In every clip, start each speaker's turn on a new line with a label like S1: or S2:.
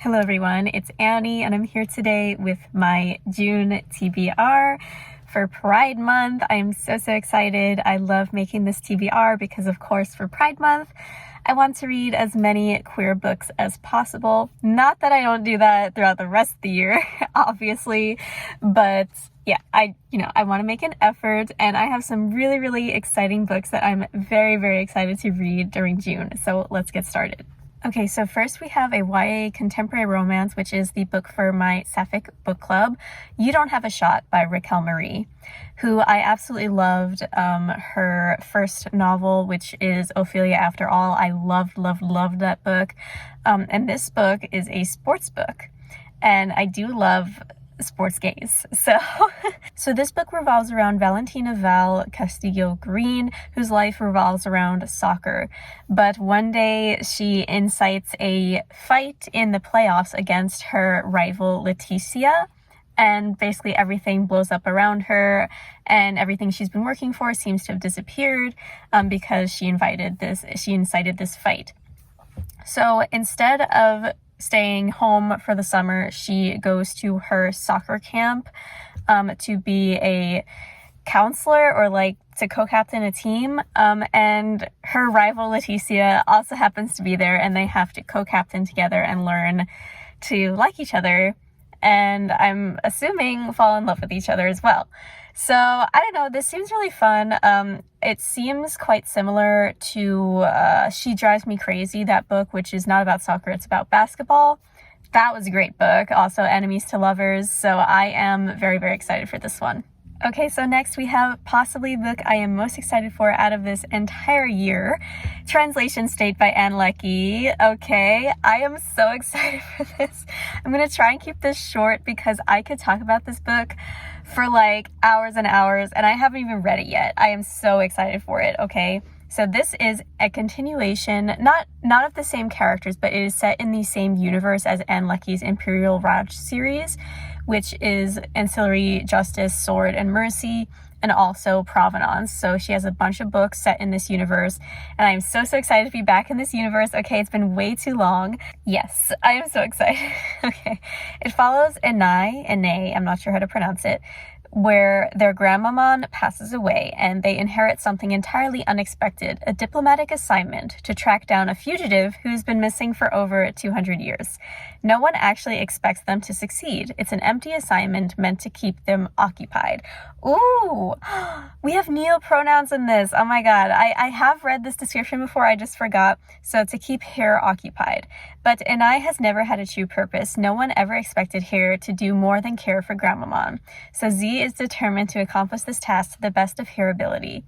S1: Hello everyone, it's Annie and I'm here today with my June TBR for Pride Month. I am so excited. I love making this TBR because of course for Pride Month I want to read as many queer books as possible. Not that I don't do that throughout the rest of the year, obviously, but yeah, I want to make an effort and I have some really exciting books that I'm very excited to read during June. So let's get started. Okay, so first we have a YA contemporary romance, which is the book for my Sapphic book club, You Don't Have a Shot by Raquel Marie, who I absolutely loved. Her first novel, which is Ophelia After All. I loved that book. And this book is a sports book, and I do love sports gays. So this book revolves around Valentina Val Castillo Green, whose life revolves around soccer. But one day she incites a fight in the playoffs against her rival Leticia, and basically everything blows up around her, and everything she's been working for seems to have disappeared because she incited this fight. So instead of staying home for the summer, she goes to her soccer camp to be a counselor or to co-captain a team, and her rival Leticia also happens to be there, and they have to co-captain together and learn to like each other, and I'm assuming fall in love with each other as well. So I don't know, this seems really fun. It seems quite similar to She Drives Me Crazy, that book, which is not about soccer, it's about basketball. That was a great book, also enemies to lovers, so I am very excited for this one. Okay, so next we have possibly the book I am most excited for out of this entire year, Translation State by Ann Leckie. Okay, I am so excited for this. I'm going to try and keep this short because I could talk about this book for hours and hours, and I haven't even read it yet. I am so excited for it, okay? So this is a continuation, not of the same characters, but it is set in the same universe as Ann Leckie's Imperial Raj series, which is Ancillary Justice, Sword and Mercy, and also Provenance. So she has a bunch of books set in this universe, and I'm so excited to be back in this universe. Okay, it's been way too long. Yes, I am so excited. Okay, it follows Enay, I'm not sure how to pronounce it, where their grandmaman passes away and they inherit something entirely unexpected, a diplomatic assignment to track down a fugitive who's been missing for over 200 years. No one actually expects them to succeed. It's an empty assignment meant to keep them occupied. Ooh, we have neo-pronouns in this. Oh my god, I have read this description before, I just forgot. So to keep Hare occupied. But Enay has never had a true purpose. No one ever expected Hare to do more than care for grandmaman. So Z is determined to accomplish this task to the best of her ability.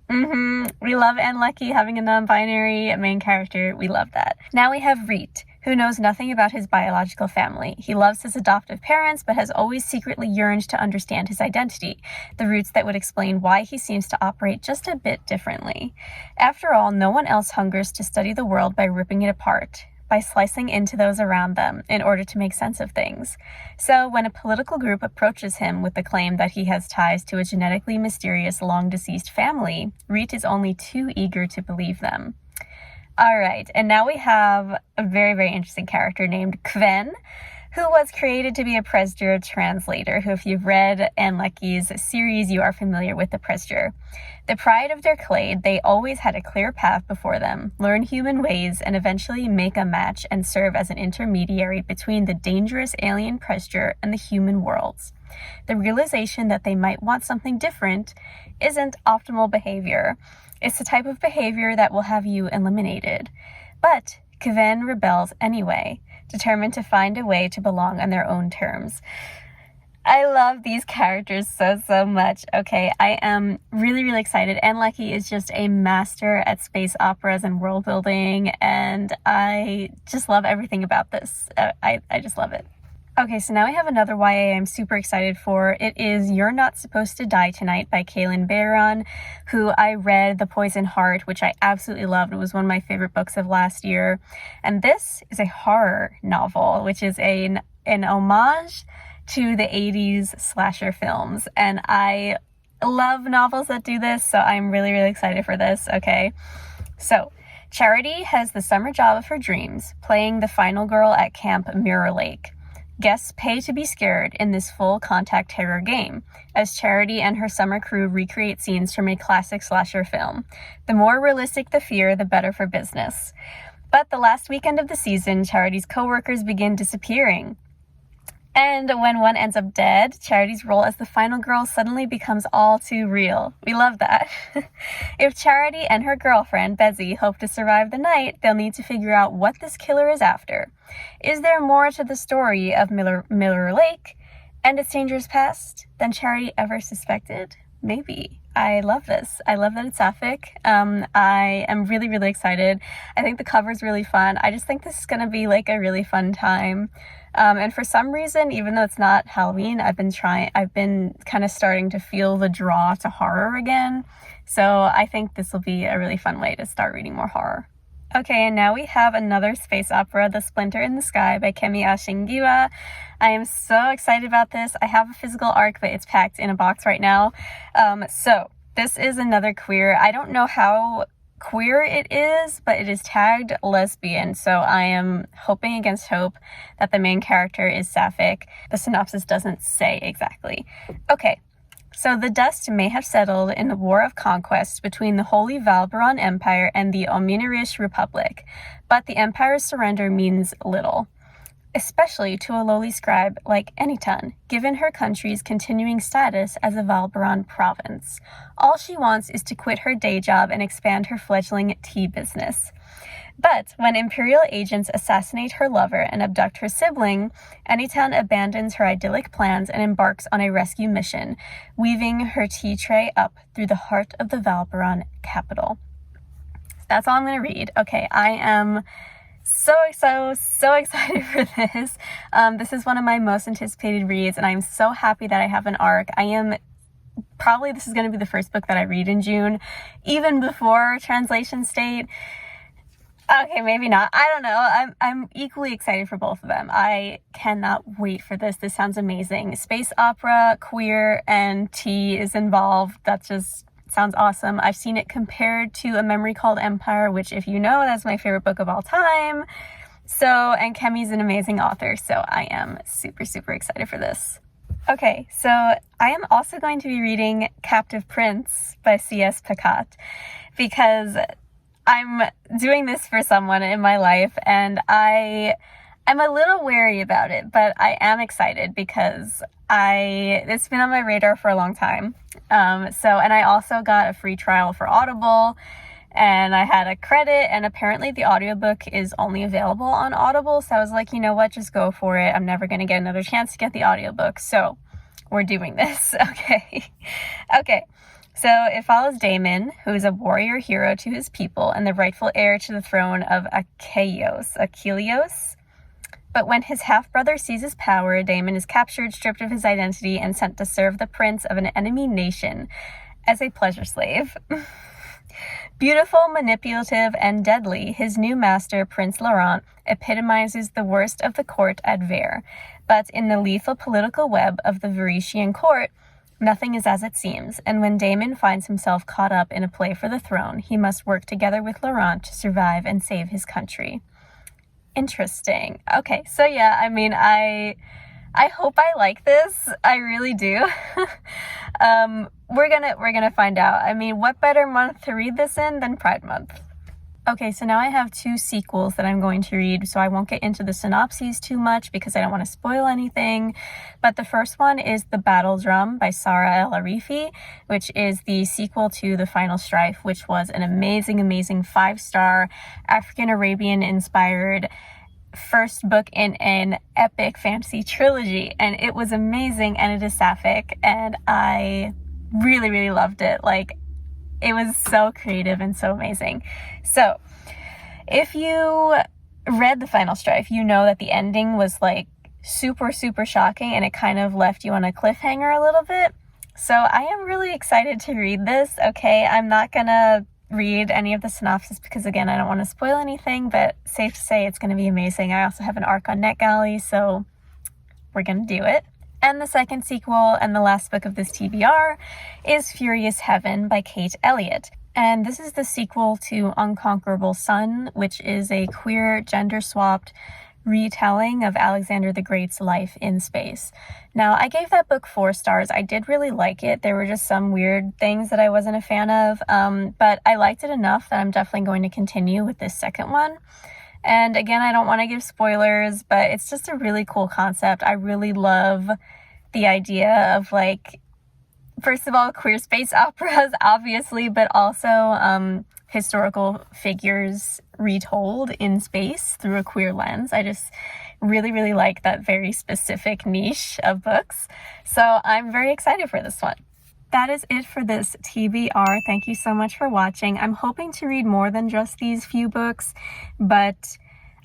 S1: We love Ann Leckie having a non-binary main character. We love that. Now we have Reet, who knows nothing about his biological family. He loves his adoptive parents, but has always secretly yearned to understand his identity, the roots that would explain why he seems to operate just a bit differently. After all, no one else hungers to study the world by ripping it apart, by slicing into those around them in order to make sense of things. So when a political group approaches him with the claim that he has ties to a genetically mysterious long-deceased family, Reet is only too eager to believe them. Alright, and now we have a very interesting character named Kven, who was created to be a Presbyter translator, who, if you've read Ann Leckie's series, you are familiar with the Presbyter. The pride of their clade, they always had a clear path before them, learn human ways, and eventually make a match and serve as an intermediary between the dangerous alien Presbyter and the human worlds. The realization that they might want something different isn't optimal behavior. It's the type of behavior that will have you eliminated. But Kven rebels anyway, determined to find a way to belong on their own terms. I love these characters so much. Okay, I am really excited. Ann Leckie is just a master at space operas and world building, and I just love everything about this. I just love it. Okay, so now we have another YA I'm super excited for. It is You're Not Supposed to Die Tonight by Kaylin Bayron, who I read The Poison Heart, which I absolutely loved. It was one of my favorite books of last year. And this is a horror novel, which is an homage to the 80s slasher films. And I love novels that do this, so I'm really excited for this, okay? So Charity has the summer job of her dreams, playing the final girl at Camp Mirror Lake. Guests pay to be scared in this full-contact terror game, as Charity and her summer crew recreate scenes from a classic slasher film. The more realistic the fear, the better for business. But the last weekend of the season, Charity's co-workers begin disappearing. And when one ends up dead, Charity's role as the final girl suddenly becomes all too real. We love that. If Charity and her girlfriend, Bezzy, hope to survive the night, they'll need to figure out what this killer is after. Is there more to the story of Mirror Lake and its dangerous past than Charity ever suspected? Maybe. I love this. I love that it's sapphic. I am really, really excited. I think the cover's really fun. I just think this is going to be like a really fun time. And for some reason, even though it's not Halloween, I've been kind of starting to feel the draw to horror again. So I think this will be a really fun way to start reading more horror. Okay, and now we have another space opera, The Splinter in the Sky by Kemi Ashingiwa. I am so excited about this. I have a physical ARC, but it's packed in a box right now. So this is another queer. I don't know how queer it is, but it is tagged lesbian, so I am hoping against hope that the main character is sapphic. The synopsis doesn't say exactly. Okay, so the dust may have settled in the war of conquest between the Holy Valberon Empire and the Ominirish Republic, but the Empire's surrender means little, especially to a lowly scribe like Anytun, given her country's continuing status as a Valberon province. All she wants is to quit her day job and expand her fledgling tea business. But when Imperial agents assassinate her lover and abduct her sibling, Anytun abandons her idyllic plans and embarks on a rescue mission, weaving her tea tray up through the heart of the Valberon capital. That's all I'm going to read. Okay, I am so excited for this. This is one of my most anticipated reads, and I'm so happy that I have an ARC. This is going to be the first book that I read in June, even before translation state. Okay, maybe not. I don't know. I'm equally excited for both of them. I cannot wait for this. This sounds amazing. Space opera, queer, and tea is involved. That just sounds awesome. I've seen it compared to A Memory Called Empire, which, if you know, that's my favorite book of all time. And Kemi's an amazing author, so I am super excited for this. Okay, so I am also going to be reading Captive Prince by C.S. Pacat, because I'm doing this for someone in my life, and I'm a little wary about it, but I am excited because it's been on my radar for a long time. And I also got a free trial for Audible, and I had a credit, and apparently the audiobook is only available on Audible, so I was like, you know what, just go for it. I'm never going to get another chance to get the audiobook, so we're doing this. Okay. So it follows Damon, who is a warrior hero to his people and the rightful heir to the throne of Achilleos. But when his half-brother seizes power, Damon is captured, stripped of his identity, and sent to serve the prince of an enemy nation as a pleasure slave. Beautiful, manipulative, and deadly, his new master, Prince Laurent, epitomizes the worst of the court at Vere. But in the lethal political web of the Varetian court, nothing is as it seems, and when Damon finds himself caught up in a play for the throne, he must work together with Laurent to survive and save his country. Interesting. Okay, so yeah, I mean, I hope I like this. I really do. We're gonna find out. I mean, what better month to read this in than Pride Month? Okay, so now I have 2 sequels that I'm going to read, so I won't get into the synopses too much because I don't want to spoil anything. But the first one is The Battle Drum by Sara El Arifi, which is the sequel to The Final Strife, which was an amazing 5-star African-Arabian inspired first book in an epic fantasy trilogy, and it was amazing, and it is sapphic, and I really loved it. Like, it was so creative and so amazing. So if you read The Final Strife, you know that the ending was like super shocking, and it kind of left you on a cliffhanger a little bit. So I am really excited to read this. Okay, I'm not gonna read any of the synopsis because, again, I don't want to spoil anything, but safe to say it's going to be amazing. I also have an ARC on NetGalley, so we're going to do it. And the second sequel and the last book of this TBR is Furious Heaven by Kate Elliott. And this is the sequel to Unconquerable Sun, which is a queer, gender-swapped retelling of Alexander the Great's life in space. Now, I gave that book 4 stars. I did really like it. There were just some weird things that I wasn't a fan of, but I liked it enough that I'm definitely going to continue with this second one. And again, I don't want to give spoilers, but it's just a really cool concept. I really love the idea of, like, first of all, queer space operas, obviously, but also historical figures retold in space through a queer lens. I just really, really like that very specific niche of books. So I'm very excited for this one. That is it for this TBR. Thank you so much for watching. I'm hoping to read more than just these few books, but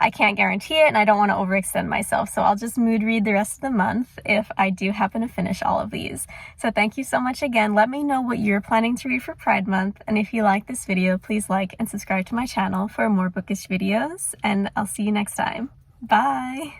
S1: I can't guarantee it and I don't want to overextend myself. So I'll just mood read the rest of the month if I do happen to finish all of these. So thank you so much again. Let me know what you're planning to read for Pride Month. And if you like this video, please like and subscribe to my channel for more bookish videos. And I'll see you next time. Bye!